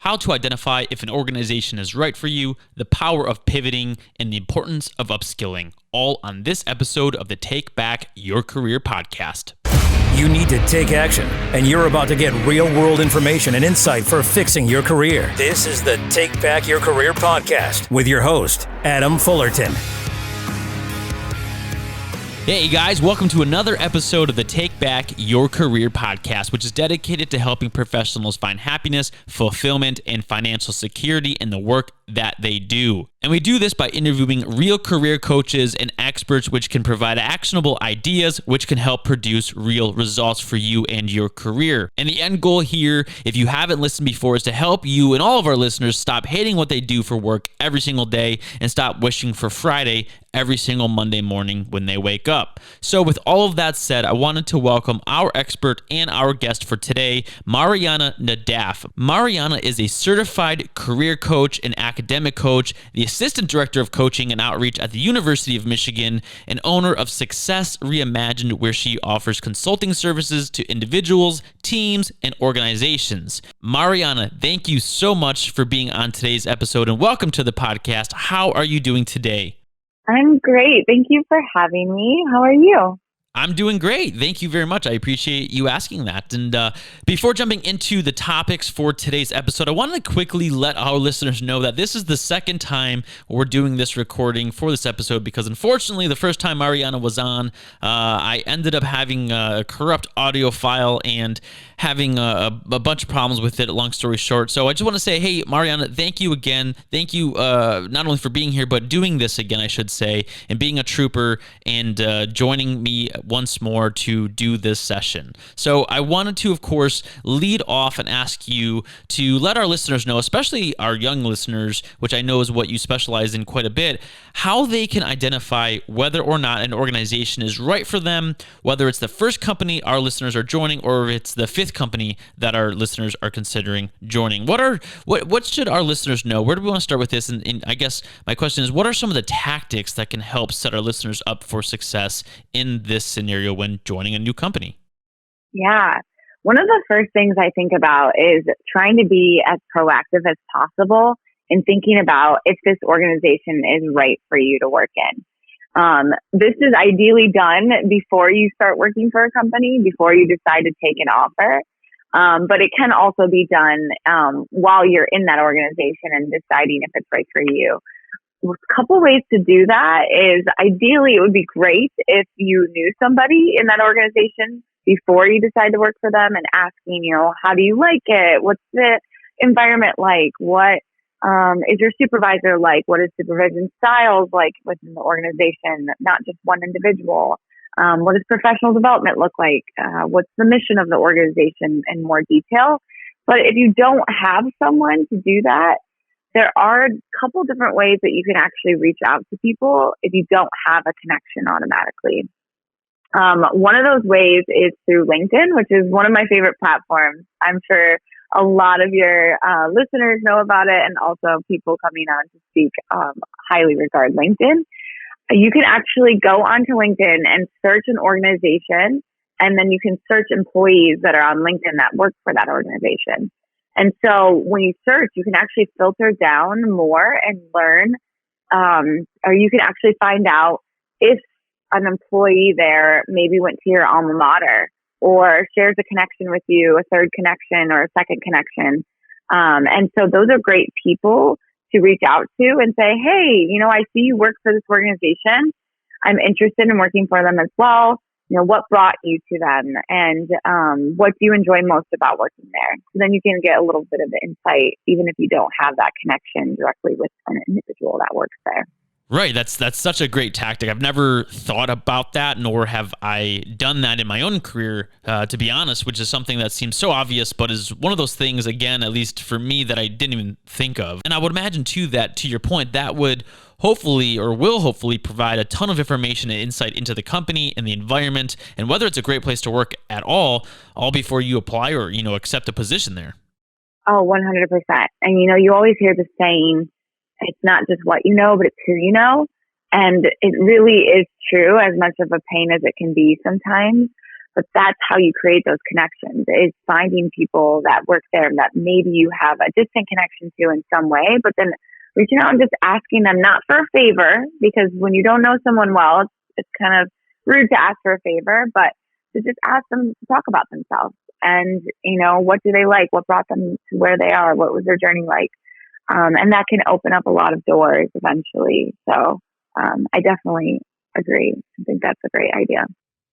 how to identify if an organization is right for you, the power of pivoting, and the importance of upskilling, all on this episode of the Take Back Your Career podcast. You need to take action, and you're about to get real-world information and insight for fixing your career. This is the Take Back Your Career podcast with your host, Adam Fullerton. Hey guys, welcome to another episode of the Take Back Your Career podcast, which is dedicated to helping professionals find happiness, fulfillment, and financial security in the work that they do. And we do this by interviewing real career coaches and experts, which can provide actionable ideas, which can help produce real results for you and your career. And the end goal here, if you haven't listened before, is to help you and all of our listeners stop hating what they do for work every single day and stop wishing for Friday every single Monday morning when they wake up. So with all of that said, I wanted to welcome our expert and our guest for today, Mariana Naddaf. Mariana is a certified career coach and academic coach, the assistant director of coaching and outreach at the University of Michigan, and owner of Success Reimagined, where she offers consulting services to individuals, teams, and organizations. Mariana, thank you so much for being on today's episode and welcome to the podcast. How are you doing today? I'm great. Thank you for having me. How are you? I'm doing great. Thank you very much. I appreciate you asking that. And before jumping into the topics for today's episode, I wanted to quickly let our listeners know that this is the second time we're doing this recording for this episode because unfortunately, the first time Mariana was on, I ended up having a corrupt audio file and having a bunch of problems with it, long story short. So I just want to say, hey, Mariana, thank you again. Thank you not only for being here, but doing this again, I should say, and being a trooper and joining me once more to do this session. So I wanted to, of course, lead off and ask you to let our listeners know, especially our young listeners, which I know is what you specialize in quite a bit, how they can identify whether or not an organization is right for them, whether it's the first company our listeners are joining or if it's the fifth company that our listeners are considering joining. What should our listeners know? Where do we want to start with this? And I guess my question is, what are some of the tactics that can help set our listeners up for success in this scenario when joining a new company? Yeah. One of the first things I think about is trying to be as proactive as possible in thinking about if this organization is right for you to work in. This is ideally done before you start working for a company, before you decide to take an offer. But it can also be done while you're in that organization and deciding if it's right for you. A couple ways to do that is ideally it would be great if you knew somebody in that organization before you decide to work for them and asking, how do you like it? What's the environment like? What is your supervisor like? What is supervision styles like within the organization, not just one individual? What does professional development look like? What's the mission of the organization in more detail? But if you don't have someone to do that, there are a couple different ways that you can actually reach out to people if you don't have a connection automatically. One of those ways is through LinkedIn, which is one of my favorite platforms. I'm sure a lot of your listeners know about it, and also people coming on to speak highly regard LinkedIn. You can actually go onto LinkedIn and search an organization, and then you can search employees that are on LinkedIn that work for that organization. And so when you search, you can actually filter down more and learn, or you can actually find out if an employee there maybe went to your alma mater or shares a connection with you, a third connection or a second connection. And so those are great people to reach out to and say, hey, I see you work for this organization. I'm interested in working for them as well. What brought you to them and what do you enjoy most about working there? So then you can get a little bit of the insight, even if you don't have that connection directly with an individual that works there. Right. That's such a great tactic. I've never thought about that, nor have I done that in my own career, to be honest, which is something that seems so obvious, but is one of those things, again, at least for me, that I didn't even think of. And I would imagine, too, that to your point, that would hopefully or will hopefully provide a ton of information and insight into the company and the environment and whether it's a great place to work at all before you apply or, accept a position there. Oh, 100%. And, you always hear the saying, it's not just what you know, but it's who you know. And it really is true, as much of a pain as it can be sometimes. But that's how you create those connections, is finding people that work there that maybe you have a distant connection to in some way, but then reaching out and just asking them, not for a favor, because when you don't know someone well, it's kind of rude to ask for a favor, but to just ask them to talk about themselves. And, what do they like? What brought them to where they are? What was their journey like? And that can open up a lot of doors eventually. So I definitely agree. I think that's a great idea.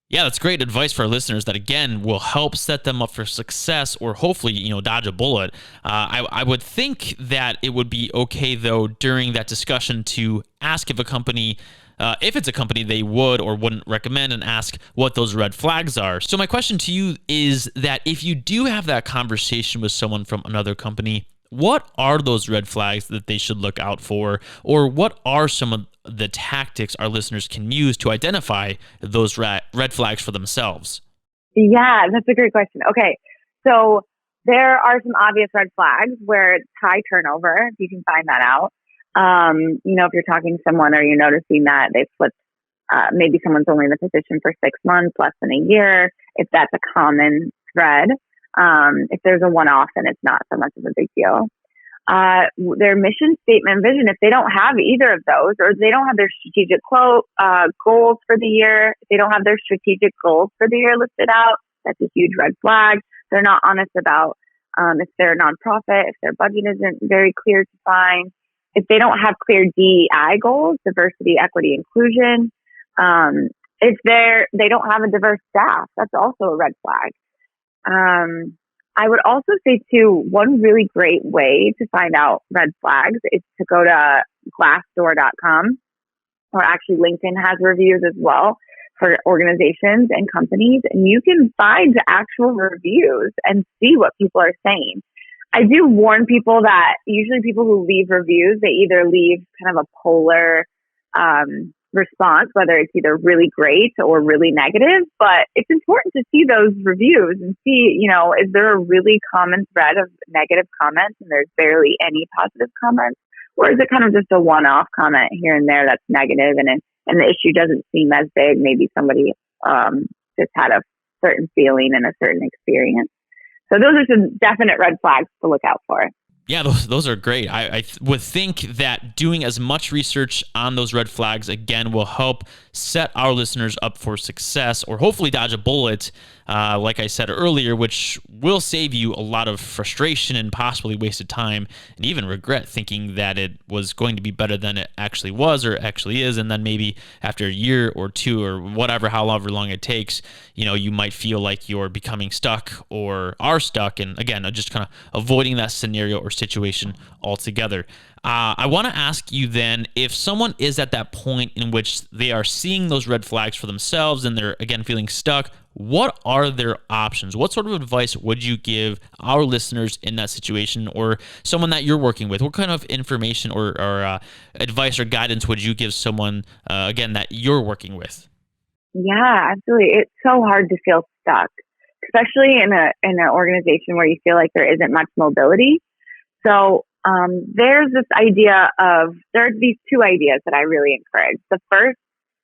Yeah, that's great advice for our listeners that, again, will help set them up for success or hopefully, dodge a bullet. I would think that it would be okay, though, during that discussion to ask if it's a company they would or wouldn't recommend, and ask what those red flags are. So my question to you is that if you do have that conversation with someone from another company, what are those red flags that they should look out for? Or what are some of the tactics our listeners can use to identify those red flags for themselves? Yeah, that's a great question. Okay, so there are some obvious red flags where it's high turnover. You can find that out. If you're talking to someone or you're noticing that they've flipped, maybe someone's only in the position for 6 months, less than a year, if that's a common thread. If there's a one-off, then it's not so much of a big deal. Their mission statement, vision, if they don't have either of those, or they don't have their strategic goals for the year, if they don't have their strategic goals for the year listed out, that's a huge red flag. They're not honest about if they're a nonprofit, if their budget isn't very clear to find, if they don't have clear DEI goals, diversity, equity, inclusion, if they don't have a diverse staff, that's also a red flag. I would also say too, one really great way to find out red flags is to go to glassdoor.com, or actually LinkedIn has reviews as well for organizations and companies, and you can find actual reviews and see what people are saying. I do warn people that usually people who leave reviews, they either leave kind of a polar response, whether it's either really great or really negative, but it's important to see those reviews and see, is there a really common thread of negative comments and there's barely any positive comments? Or is it kind of just a one-off comment here and there that's negative and the issue doesn't seem as big? Maybe somebody just had a certain feeling and a certain experience. So those are some definite red flags to look out for. Yeah, those are great. I would think that doing as much research on those red flags, again, will help set our listeners up for success, or hopefully dodge a bullet, like I said earlier, which will save you a lot of frustration and possibly wasted time, and even regret thinking that it was going to be better than it actually was or actually is. And then maybe after a year or two or whatever, however long it takes, you might feel like you're becoming stuck or are stuck. And again, just kind of avoiding that scenario or situation altogether. I want to ask you then, if someone is at that point in which they are seeing those red flags for themselves and they're, again, feeling stuck, what are their options? What sort of advice would you give our listeners in that situation, or someone that you're working with? What kind of information or advice or guidance would you give someone, again, that you're working with? Yeah, absolutely. It's so hard to feel stuck, especially in an organization where you feel like there isn't much mobility. So there's this idea there are these two ideas that I really encourage. The first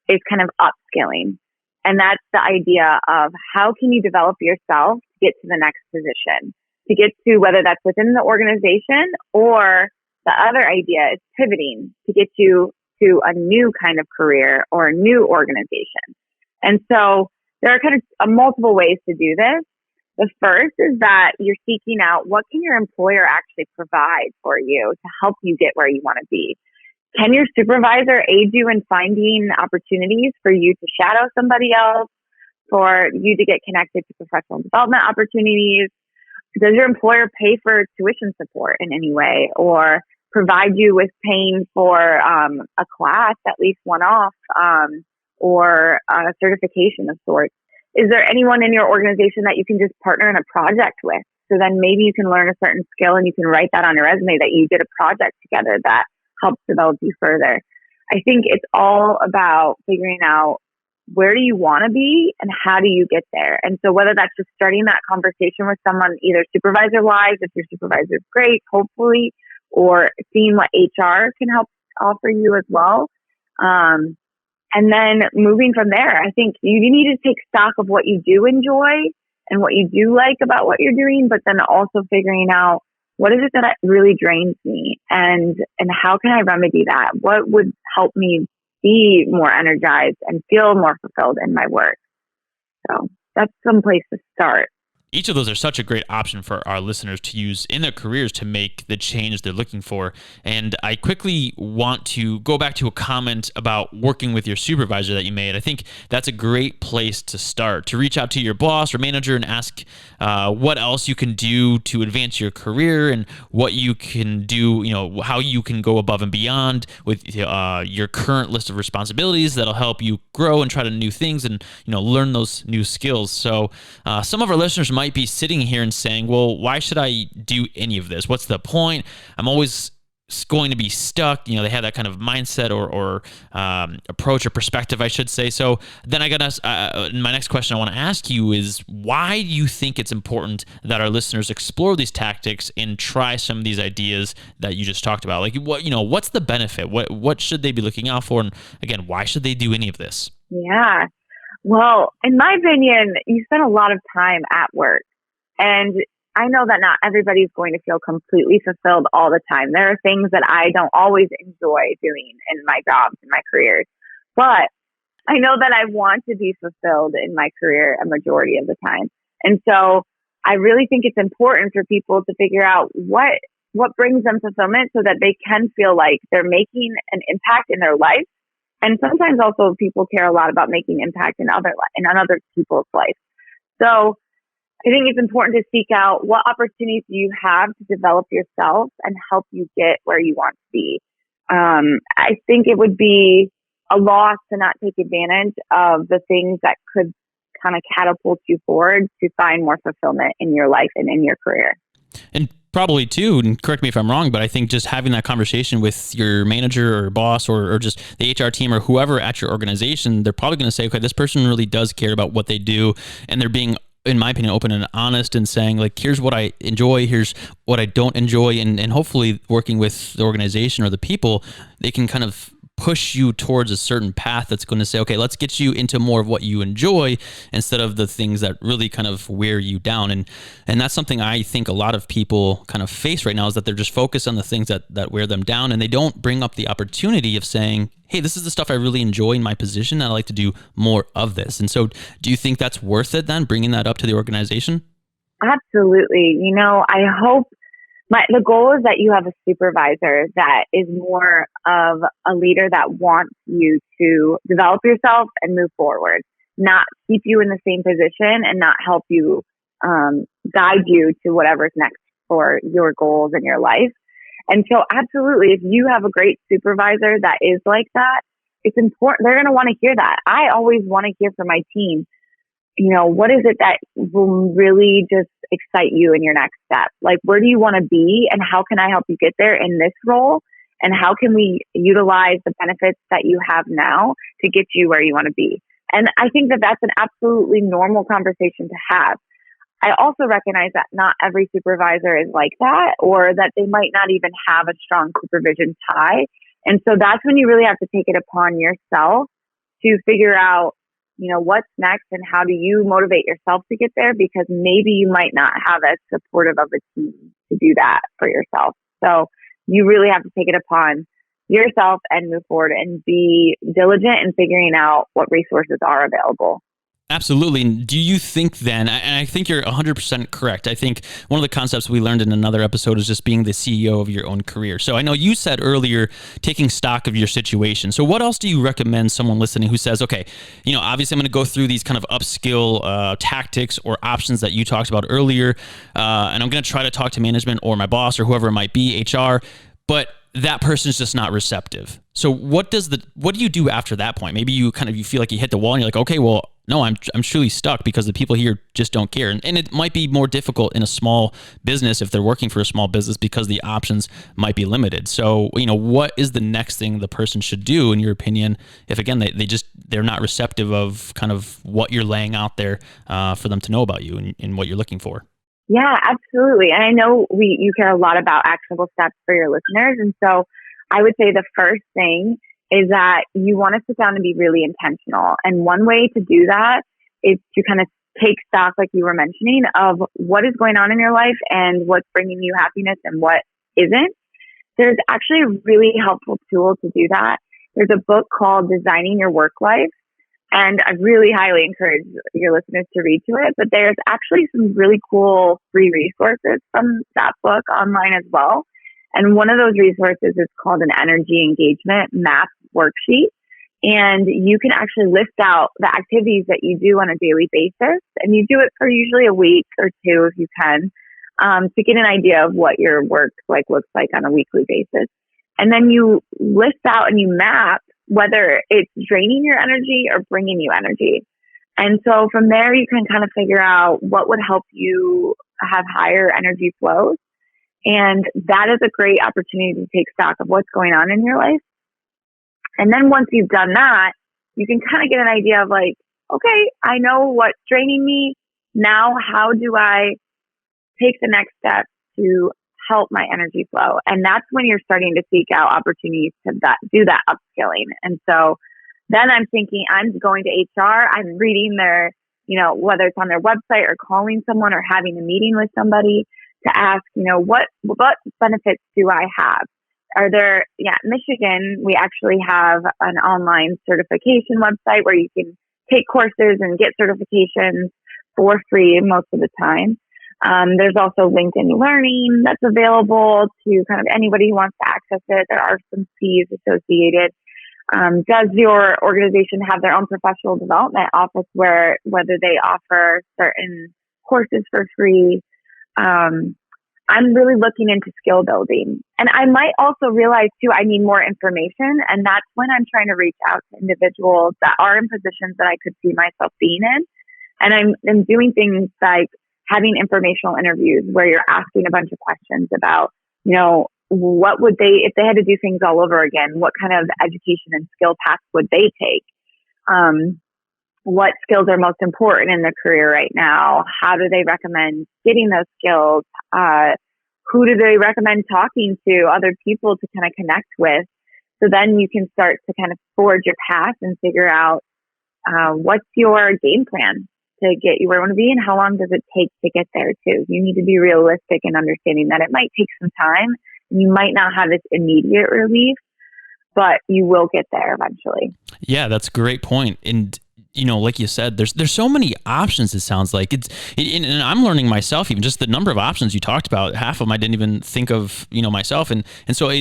is kind of upskilling. And that's the idea of how can you develop yourself to get to the next position, to get to whether that's within the organization, or the other idea is pivoting to get you to a new kind of career or a new organization. And so there are kind of multiple ways to do this. The first is that you're seeking out what can your employer actually provide for you to help you get where you want to be. Can your supervisor aid you in finding opportunities for you to shadow somebody else, for you to get connected to professional development opportunities? Does your employer pay for tuition support in any way, or provide you with paying for a class, at least one-off, or a certification of sorts? Is there anyone in your organization that you can just partner in a project with? So then maybe you can learn a certain skill and you can write that on your resume that you did a project together that helps develop you further. I think it's all about figuring out where do you want to be and how do you get there? And so whether that's just starting that conversation with someone, either supervisor-wise, if your supervisor is great, hopefully, or seeing what HR can help offer you as well. And then moving from there, I think you need to take stock of what you do enjoy and what you do like about what you're doing, but then also figuring out what is it that really drains me and how can I remedy that? What would help me be more energized and feel more fulfilled in my work? So that's some place to start. Each of those are such a great option for our listeners to use in their careers to make the change they're looking for. And I quickly want to go back to a comment about working with your supervisor that you made. I think that's a great place to start, to reach out to your boss or manager and ask what else you can do to advance your career and what you can do, how you can go above and beyond with your current list of responsibilities that'll help you grow and try to new things and, learn those new skills. So some of our listeners might be sitting here and saying, well, why should I do any of this? What's the point? I'm always going to be stuck. They have that kind of mindset or approach or perspective, I should say. So then I got to, my next question I want to ask you is, why do you think it's important that our listeners explore these tactics and try some of these ideas that you just talked about? Like, what's the benefit? What should they be looking out for? And again, why should they do any of this? Yeah. Well, in my opinion, you spend a lot of time at work, and I know that not everybody's going to feel completely fulfilled all the time. There are things that I don't always enjoy doing in my jobs, in my careers, but I know that I want to be fulfilled in my career a majority of the time. And so I really think it's important for people to figure out what brings them fulfillment so that they can feel like they're making an impact in their life. And sometimes also people care a lot about making impact in other people's life. So I think it's important to seek out what opportunities you have to develop yourself and help you get where you want to be. I think it would be a loss to not take advantage of the things that could kind of catapult you forward to find more fulfillment in your life and in your career. And probably too, and correct me if I'm wrong, but I think just having that conversation with your manager or boss or just the HR team or whoever at your organization, they're probably going to say, okay, this person really does care about what they do, and they're being, in my opinion, open and honest and saying, like, here's what I enjoy, here's what I don't enjoy, and hopefully working with the organization or the people, they can kind of push you towards a certain path that's going to say, okay, let's get you into more of what you enjoy instead of the things that really kind of wear you down. And that's something I think a lot of people kind of face right now, is that they're just focused on the things that wear them down, and they don't bring up the opportunity of saying, hey, this is the stuff I really enjoy in my position, and I'd like to do more of this. And so do you think that's worth it then, bringing that up to the organization? Absolutely. I hope the goal is that you have a supervisor that is more of a leader that wants you to develop yourself and move forward, not keep you in the same position and not help you guide you to whatever's next for your goals in your life. And so absolutely, if you have a great supervisor that is like that, it's important. They're going to want to hear that. I always want to hear from my team, what is it that will really just excite you in your next step? Like, where do you want to be and how can I help you get there in this role? And how can we utilize the benefits that you have now to get you where you want to be? And I think that that's an absolutely normal conversation to have. I also recognize that not every supervisor is like that, or that they might not even have a strong supervision tie. And so that's when you really have to take it upon yourself to figure out, what's next and how do you motivate yourself to get there? Because maybe you might not have as supportive of a team to do that for yourself. So you really have to take it upon yourself and move forward and be diligent in figuring out what resources are available. Absolutely. And do you think then, and I think you're 100% correct, I think one of the concepts we learned in another episode is just being the CEO of your own career. So I know you said earlier, taking stock of your situation. So what else do you recommend someone listening who says, okay, obviously I'm going to go through these kind of upskill tactics or options that you talked about earlier, and I'm going to try to talk to management or my boss or whoever it might be, HR, but that person's just not receptive. So what do you do after that point? Maybe you feel like you hit the wall and you're like, okay, well, no, I'm truly stuck because the people here just don't care. And it might be more difficult in a small business if they're working for a small business because the options might be limited. So, what is the next thing the person should do, in your opinion, if again, they're not receptive of kind of what you're laying out there for them to know about you and what you're looking for? Yeah, absolutely. And I know you care a lot about actionable steps for your listeners. And so I would say the first thing is that you want to sit down and be really intentional. And one way to do that is to kind of take stock, like you were mentioning, of what is going on in your life and what's bringing you happiness and what isn't. There's actually a really helpful tool to do that. There's a book called Designing Your Work Life, and I really highly encourage your listeners to read to it. But there's actually some really cool free resources from that book online as well. And one of those resources is called an energy engagement map worksheet. And you can actually list out the activities that you do on a daily basis. And you do it for usually a week or two if you can, to get an idea of what your work looks like on a weekly basis. And then you list out and you map whether it's draining your energy or bringing you energy. And so from there, you can kind of figure out what would help you have higher energy flows. And that is a great opportunity to take stock of what's going on in your life. And then once you've done that, you can kind of get an idea of like, okay, I know what's draining me. Now, how do I take the next step to help my energy flow? And that's when you're starting to seek out opportunities to do that upskilling. And so then I'm thinking, I'm going to HR, I'm reading their, whether it's on their website or calling someone or having a meeting with somebody to ask, what benefits do I have? Are there, in Michigan, we actually have an online certification website where you can take courses and get certifications for free most of the time. There's also LinkedIn Learning that's available to kind of anybody who wants to access it. There are some fees associated. Does your organization have their own professional development office whether they offer certain courses for free? I'm really looking into skill building. And I might also realize too, I need more information. And that's when I'm trying to reach out to individuals that are in positions that I could see myself being in. And I'm doing things like having informational interviews where you're asking a bunch of questions about, what would they, if they had to do things all over again, what kind of education and skill paths would they take? What skills are most important in their career right now? How do they recommend getting those skills? Who do they recommend talking to, other people to kind of connect with? So then you can start to kind of forge your path and figure out what's your game plan to get you where you want to be and how long does it take to get there too. You need to be realistic in understanding that it might take some time and you might not have this immediate relief, but you will get there eventually. Yeah, that's a great point. And like you said, there's so many options. It sounds like and I'm learning myself, even just the number of options you talked about. Half of them I didn't even think of, myself. And so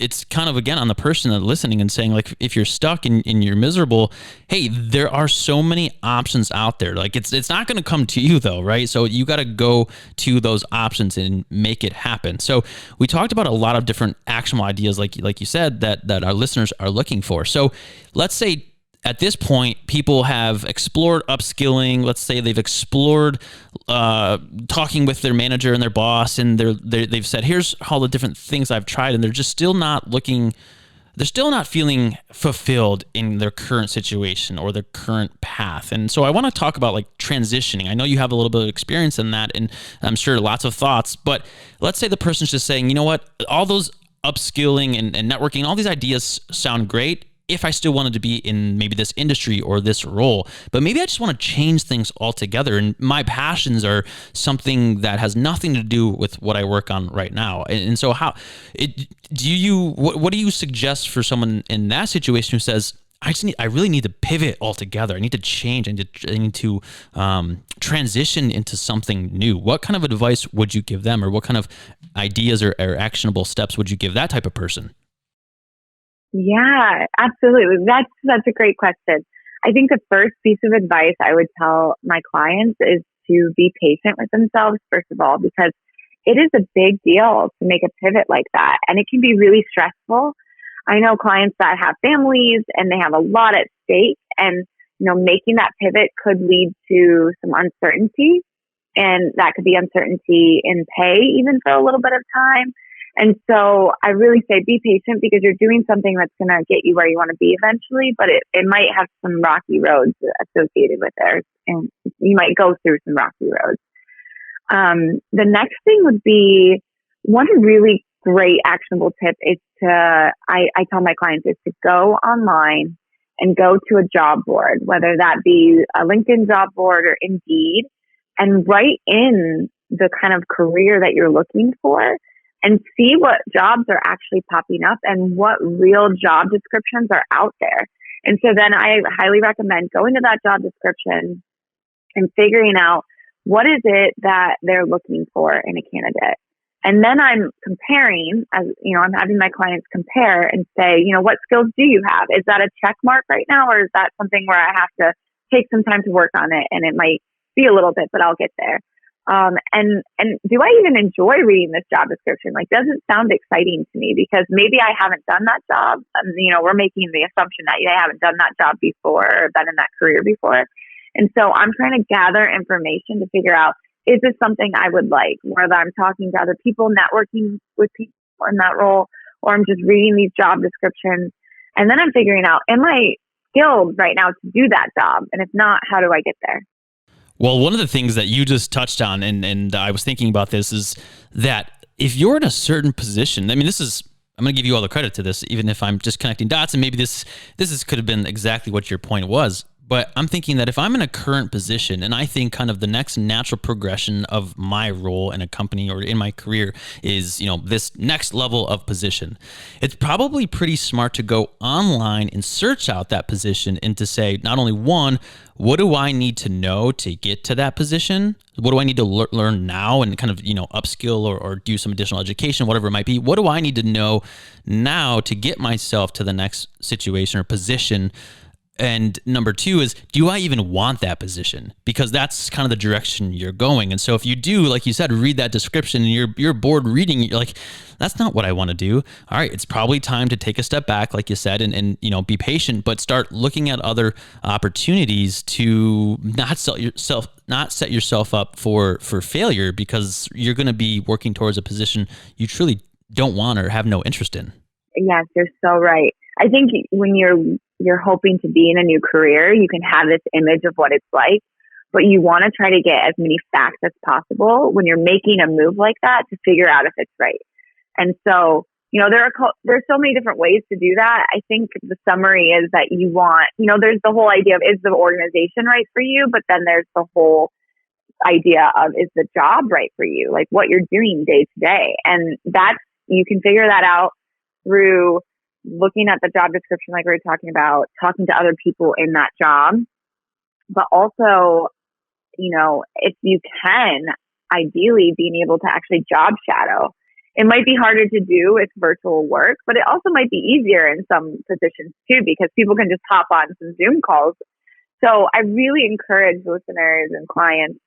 it's kind of, again, on the person that's listening and saying, like, if you're stuck and you're miserable, hey, there are so many options out there. Like it's not going to come to you though, right? So you got to go to those options and make it happen. So we talked about a lot of different actionable ideas, like you said, that our listeners are looking for. So let's say at this point, people have explored upskilling. Let's say they've explored talking with their manager and their boss, and they've said, here's all the different things I've tried, and they're just still not feeling fulfilled in their current situation or their current path. And so I want to talk about like transitioning. I know you have a little bit of experience in that, and I'm sure lots of thoughts, but let's say the person's just saying, you know what, all those upskilling and networking, all these ideas sound great if I still wanted to be in maybe this industry or this role, but maybe I just want to change things altogether. And my passions are something that has nothing to do with what I work on right now. And so what do you suggest for someone in that situation who says, I really need to pivot altogether. I need to change. I need to transition into something new. What kind of advice would you give them, or what kind of ideas or actionable steps would you give that type of person? Yeah, absolutely. That's a great question. I think the first piece of advice I would tell my clients is to be patient with themselves, first of all, because it is a big deal to make a pivot like that. And it can be really stressful. I know clients that have families and they have a lot at stake, and making that pivot could lead to some uncertainty, and that could be uncertainty in pay even for a little bit of time. And so I really say be patient, because you're doing something that's going to get you where you want to be eventually, but it might have some rocky roads associated with it, and you might go through some rocky roads. The next thing would be one really great actionable tip is I tell my clients is to go online and go to a job board, whether that be a LinkedIn job board or Indeed, and write in the kind of career that you're looking for and see what jobs are actually popping up and what real job descriptions are out there. And so then I highly recommend going to that job description and figuring out what is it that they're looking for in a candidate. And then I'm comparing, as you know, I'm having my clients compare and say, you know, what skills do you have? Is that a check mark right now, or is that something where I have to take some time to work on it and it might be a little bit, but I'll get there. And do I even enjoy reading this job description? Like, does it sound exciting to me? Because maybe I haven't done that job. You know, we're making the assumption that I haven't done that job before or been in that career before. And so I'm trying to gather information to figure out, is this something I would like? Whether I'm talking to other people, networking with people in that role, or I'm just reading these job descriptions. And then I'm figuring out, am I skilled right now to do that job? And if not, how do I get there? Well, one of the things that you just touched on, and I was thinking about this, is that if you're in a certain position, I mean, I'm going to give you all the credit to this, even if I'm just connecting dots, and maybe this could have been exactly what your point was. But I'm thinking that if I'm in a current position and I think kind of the next natural progression of my role in a company or in my career is, you know, this next level of position, it's probably pretty smart to go online and search out that position and to say, not only one, what do I need to know to get to that position? What do I need to learn now and kind of, you know, upskill or do some additional education, whatever it might be? What do I need to know now to get myself to the next situation or position? And number two is, do I even want that position? Because that's kind of the direction you're going. And so if you do, like you said, read that description and you're bored reading, you're like, that's not what I want to do. All right, it's probably time to take a step back, like you said, and you know, be patient, but start looking at other opportunities to not set yourself up for failure, because you're going to be working towards a position you truly don't want or have no interest in. Yes, you're so right. I think when you're hoping to be in a new career, you can have this image of what it's like, but you want to try to get as many facts as possible when you're making a move like that to figure out if it's right. And so, you know, there's so many different ways to do that. I think the summary is that you want, you know, there's the whole idea of, is the organization right for you? But then there's the whole idea of, is the job right for you? Like what you're doing day to day. And you can figure that out through looking at the job description, like we were talking about, talking to other people in that job, but also, you know, if you can, ideally being able to actually job shadow. It might be harder to do with virtual work, but it also might be easier in some positions too, because people can just hop on some Zoom calls. So I really encourage listeners and clients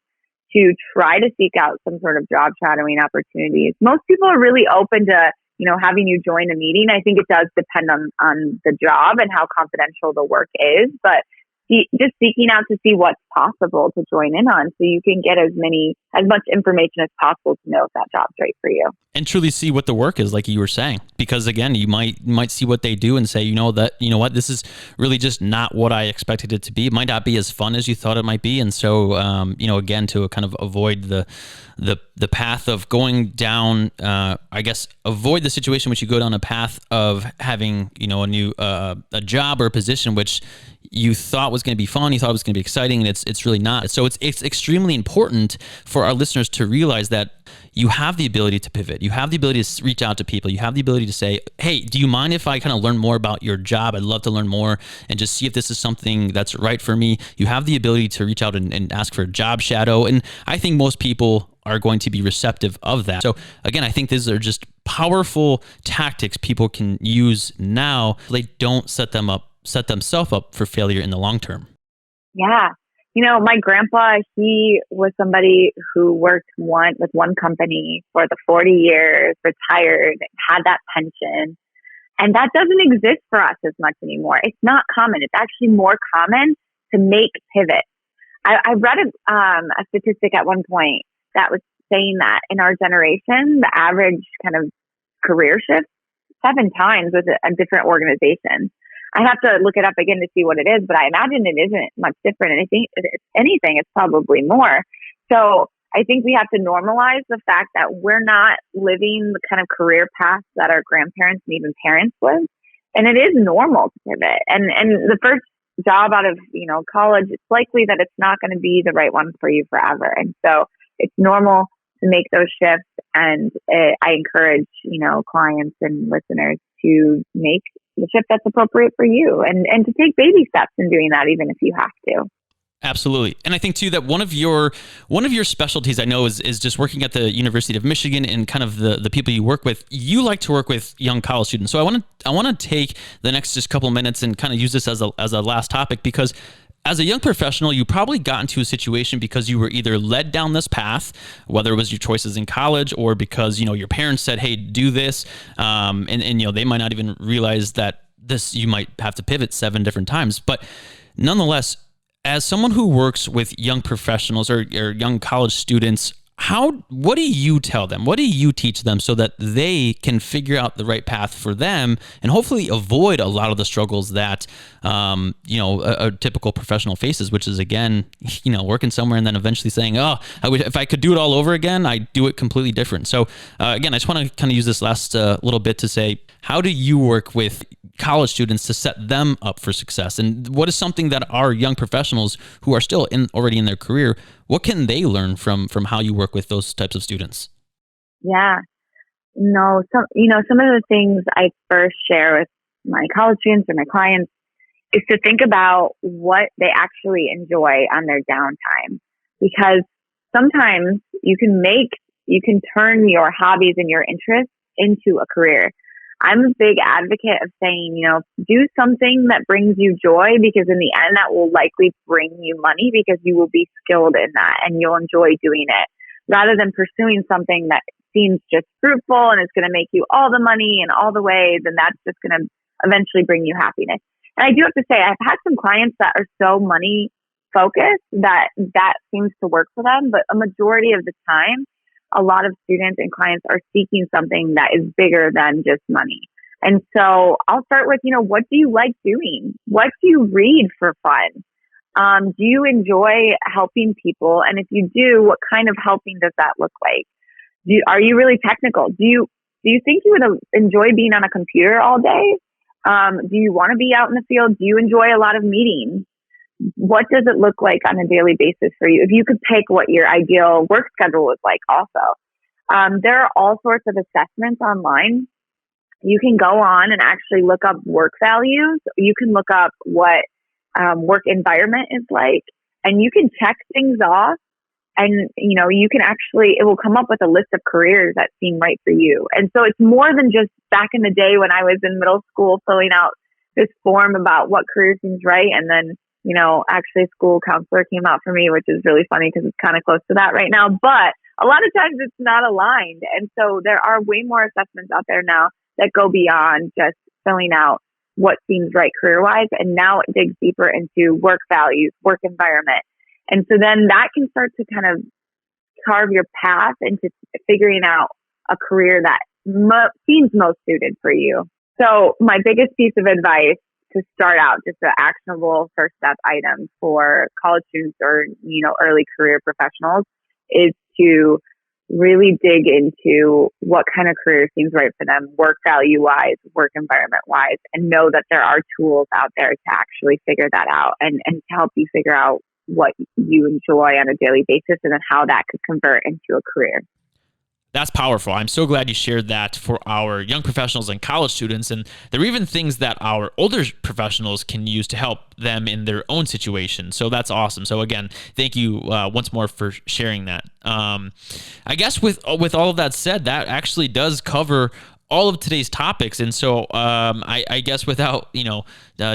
to try to seek out some sort of job shadowing opportunities. Most people are really open to, you know, having you join a meeting. I think it does depend on the job and how confidential the work is, but just seeking out to see what's possible to join in on, so you can get as much information as possible to know if that job's right for you. And truly see what the work is, like you were saying, because again, you might see what they do and say, you know what, this is really just not what I expected it to be. It might not be as fun as you thought it might be. And so, again, to kind of avoid the path of going down, avoid the situation which you go down a path of having, you know, a new, a job or a position which you thought was going to be fun, you thought it was going to be exciting, and it's really not. So it's extremely important for our listeners to realize that you have the ability to pivot. You have the ability to reach out to people. You have the ability to say, hey, do you mind if I kind of learn more about your job? I'd love to learn more and just see if this is something that's right for me. You have the ability to reach out and ask for a job shadow. And I think most people are going to be receptive of that. So again, I think these are just powerful tactics people can use now. They don't set themselves up for failure in the long term. Yeah. You know, my grandpa, he was somebody who worked with one company for the 40 years, retired, had that pension. And that doesn't exist for us as much anymore. It's not common. It's actually more common to make pivots. I read a statistic at one point that was saying that in our generation, the average kind of career shift 7 times with a different organization. I have to look it up again to see what it is, but I imagine it isn't much different. And I think if anything, it's probably more. So I think we have to normalize the fact that we're not living the kind of career path that our grandparents and even parents lived. And it is normal to pivot. And the first job out of, college, it's likely that it's not going to be the right one for you forever. And so it's normal to make those shifts. And I encourage, clients and listeners to make the shift that's appropriate for you and to take baby steps in doing that, even if you have to. Absolutely. And I think too that one of your specialties I know is just working at the University of Michigan and kind of the people you work with. You like to work with young college students. So I want to take the next just couple minutes and kind of use this as a last topic, because as a young professional, you probably got into a situation because you were either led down this path, whether it was your choices in college or because, your parents said, hey, do this. And they might not even realize that you might have to pivot 7 different times. But nonetheless, as someone who works with young professionals or young college students, what do you tell them? What do you teach them so that they can figure out the right path for them and hopefully avoid a lot of the struggles that, a typical professional faces, which is, again, working somewhere and then eventually saying, oh, if I could do it all over again, I'd do it completely different. So again, I just want to kind of use this last little bit to say, how do you work with college students to set them up for success? And what is something that our young professionals who are still already in their career, what can they learn from how you work with those types of students? Yeah. No, some of the things I first share with my college students or my clients is to think about what they actually enjoy on their downtime. Because sometimes you can turn your hobbies and your interests into a career. I'm a big advocate of saying, do something that brings you joy, because in the end, that will likely bring you money because you will be skilled in that and you'll enjoy doing it, rather than pursuing something that seems just fruitful and it's going to make you all the money in all the ways. And that's just going to eventually bring you happiness. And I do have to say, I've had some clients that are so money focused that seems to work for them. But a majority of the time, a lot of students and clients are seeking something that is bigger than just money. And so I'll start with, what do you like doing? What do you read for fun? Do you enjoy helping people? And if you do, what kind of helping does that look like? Are you really technical? Do you think you would enjoy being on a computer all day? Do you want to be out in the field? Do you enjoy a lot of meetings? What does it look like on a daily basis for you? If you could pick what your ideal work schedule was like also. There are all sorts of assessments online. You can go on and actually look up work values. You can look up what work environment is like, and you can check things off. And, you can it will come up with a list of careers that seem right for you. And so it's more than just back in the day when I was in middle school filling out this form about what career seems right. And then, actually a school counselor came out for me, which is really funny because it's kind of close to that right now. But a lot of times it's not aligned. And so there are way more assessments out there now that go beyond just filling out what seems right career-wise. And now it digs deeper into work values, work environment. And so then that can start to kind of carve your path into figuring out a career that seems most suited for you. So my biggest piece of advice to start out, just an actionable first step item for college students or, early career professionals, is to really dig into what kind of career seems right for them, work value wise, work environment wise, and know that there are tools out there to actually figure that out and to help you figure out what you enjoy on a daily basis and then how that could convert into a career. That's powerful. I'm so glad you shared that for our young professionals and college students. And there are even things that our older professionals can use to help them in their own situation. So that's awesome. So again, thank you once more for sharing that. I guess with all of that said, that actually does cover all of today's topics. And so I guess without,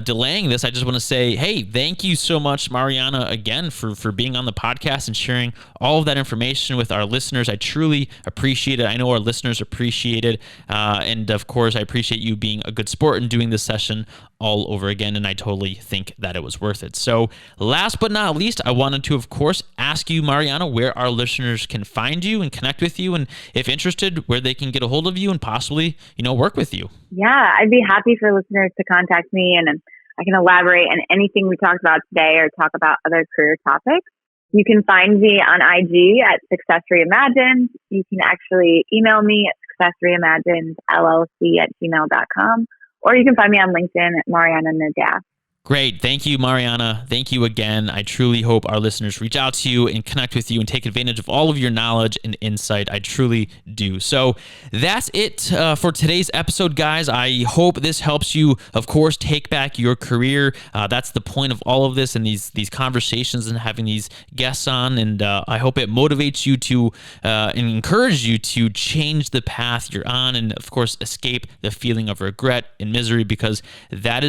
delaying this, I just want to say, hey, thank you so much, Mariana, again, for being on the podcast and sharing all of that information with our listeners. I truly appreciate it. I know our listeners appreciate it. And of course, I appreciate you being a good sport and doing this session all over again. And I totally think that it was worth it. So last but not least, I wanted to, of course, ask you, Mariana, where our listeners can find you and connect with you. And if interested, where they can get a hold of you and possibly, work with you. Yeah, I'd be happy for listeners to contact me and I can elaborate on anything we talked about today or talk about other career topics. You can find me on IG at Success Reimagined. You can actually email me at successreimaginedllc@gmail.com, or you can find me on LinkedIn at Mariana Naddaf. Great. Thank you, Mariana. Thank you again. I truly hope our listeners reach out to you and connect with you and take advantage of all of your knowledge and insight. I truly do. So that's it for today's episode, guys. I hope this helps you, of course, take back your career. That's the point of all of this and these conversations and having these guests on. And I hope it motivates you to and encourages you to change the path you're on and, of course, escape the feeling of regret and misery, because that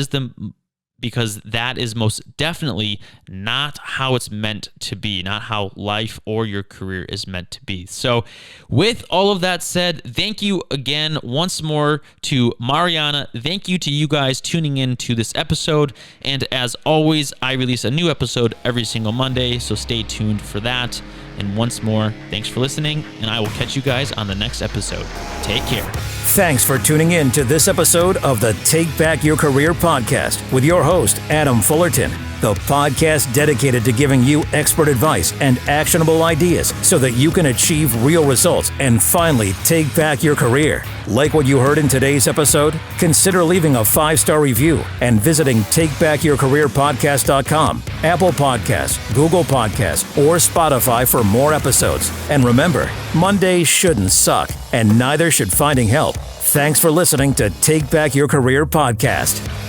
is most definitely not how it's meant to be, not how life or your career is meant to be. So with all of that said, thank you again once more to Mariana. Thank you to you guys tuning in to this episode. And as always, I release a new episode every single Monday, so stay tuned for that. And once more, thanks for listening, and I will catch you guys on the next episode. Take care. Thanks for tuning in to this episode of the Take Back Your Career podcast with your host, Adam Fullerton, the podcast dedicated to giving you expert advice and actionable ideas so that you can achieve real results and finally take back your career. Like what you heard in today's episode? Consider leaving a 5-star review and visiting TakeBackYourCareerPodcast.com, Apple Podcasts, Google Podcasts, or Spotify for more episodes. And remember, Mondays shouldn't suck, and neither should finding help. Thanks for listening to Take Back Your Career podcast.